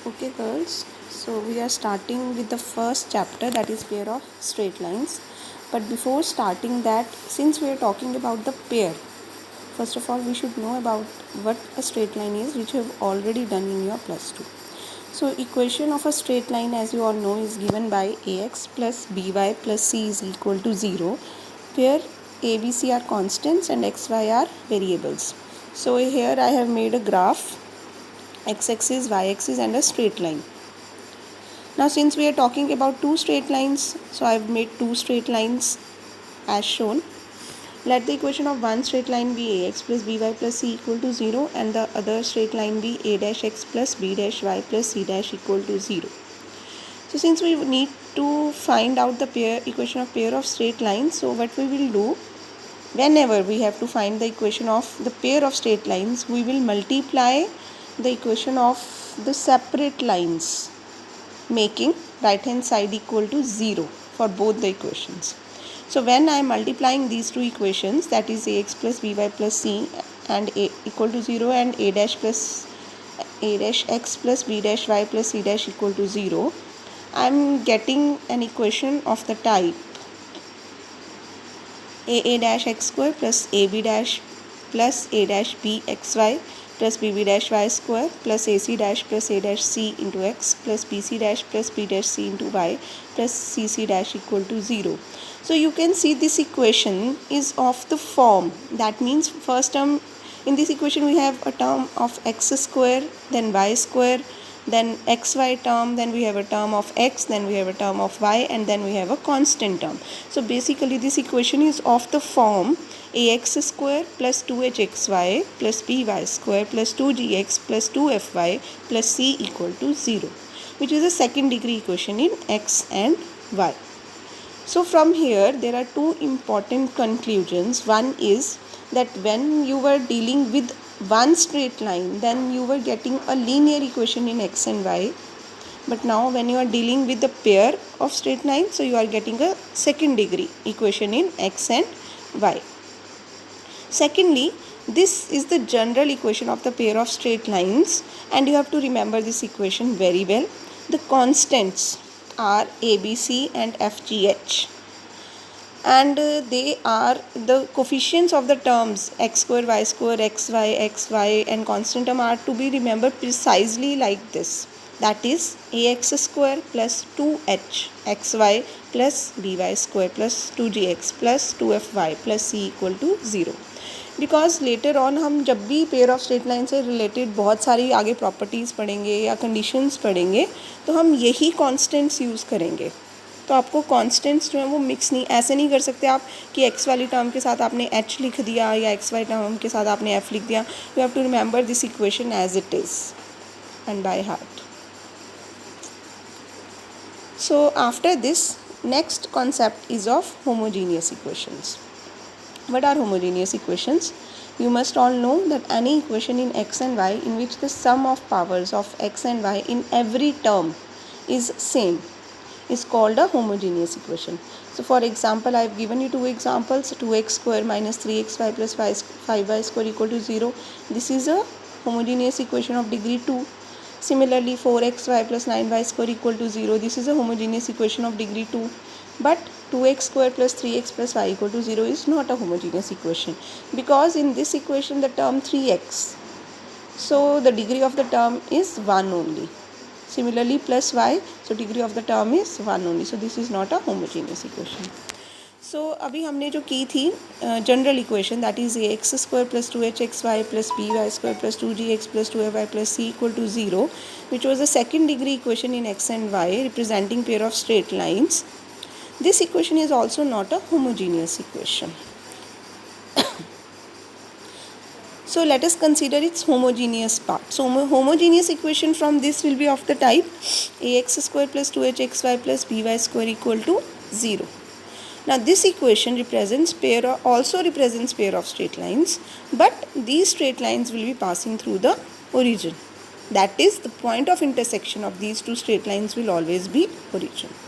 Okay girls, so we are starting with the first chapter, that is pair of straight lines. But before starting that, since we are talking about the pair, first of all we should know about what a straight line is, which you have already done in your plus 2. So equation of a straight line, as you all know, is given by ax plus by plus c is equal to 0, where a, b, c are constants and x, y are variables. So here I have made a graph, x-axis, y-axis and a straight line. Now since we are talking about two straight lines, so I have made two straight lines as shown. Let the equation of one straight line be ax plus by plus c equal to 0 and the other straight line be a dash x plus b dash y plus c dash equal to 0. So since we need to find out the equation of pair of straight lines, so what we will do, whenever we have to find the equation of the pair of straight lines, we will multiply the equation of the separate lines, making right hand side equal to 0 for both the equations. So when I am multiplying these two equations, that is ax plus by plus c and a equal to 0 and a dash x plus b dash y plus c dash equal to 0, I am getting an equation of the type a dash x square plus ab dash plus a dash b xy plus bb dash y square plus ac dash plus a dash c into x plus bc dash plus b dash c into y plus cc dash equal to 0. So you can see this equation is of the form, that means first term in this equation we have a term of x square, then y square, then xy term, then we have a term of x, then we have a term of y, and then we have a constant term. So basically this equation is of the form ax square plus 2hxy plus by square plus 2gx plus 2fy plus c equal to 0, which is a second degree equation in x and y. So from here there are two important conclusions. One is that when you were dealing with one straight line, then you were getting a linear equation in x and y, but now when you are dealing with the pair of straight lines, so you are getting a second degree equation in x and y. Secondly, this is the general equation of the pair of straight lines, and you have to remember this equation very well. The constants are a, b, c and f, g, h, and they are the coefficients of the terms x square, y square, xy, and constant term are to be remembered precisely like this. That is ax square plus 2h xy plus by square plus 2gx plus 2fy plus c equal to 0. Because later on हम जब भी pair of straight line से related बहुत सारी आगे properties पढ़ेंगे या conditions पढ़ेंगे, तो हम यही कॉन्स्टेंट्स यूज़ करेंगे. तो आपको कॉन्स्टेंट्स जो है वो मिक्स नहीं, ऐसे नहीं कर सकते आप कि एक्स वाली टर्म के साथ आपने एच लिख दिया या एक्स वाली टर्म के साथ आपने एफ लिख दिया. You have to remember this equation as it is and by heart. So after this next concept is of homogeneous equations. What are homogeneous equations? You must all know that any equation in x and y in which the sum of powers of x and y in every term is same is called a homogeneous equation. So for example, I have given you two examples, 2x square minus 3xy plus 5y square equal to 0. This is a homogeneous equation of degree 2. Similarly, 4xy plus 9y square equal to 0. This is a homogeneous equation of degree 2. But 2x square plus 3x plus y equal to 0 is not a homogeneous equation, because in this equation the term 3x, so the degree of the term is 1 only. Similarly plus y, so degree of the term is 1 only, so this is not a homogeneous equation. So अभी हमने जो की थी general equation, that is ax square plus 2hxy plus by square plus 2gx plus 2fy plus c equal to 0, which was a second degree equation in x and y representing pair of straight lines. This equation is also not a homogeneous equation. So let us consider its homogeneous part. So homogeneous equation from this will be of the type ax square plus 2hxy plus by square equal to 0. Now this equation also represents pair of straight lines, but these straight lines will be passing through the origin. That is, the point of intersection of these two straight lines will always be origin.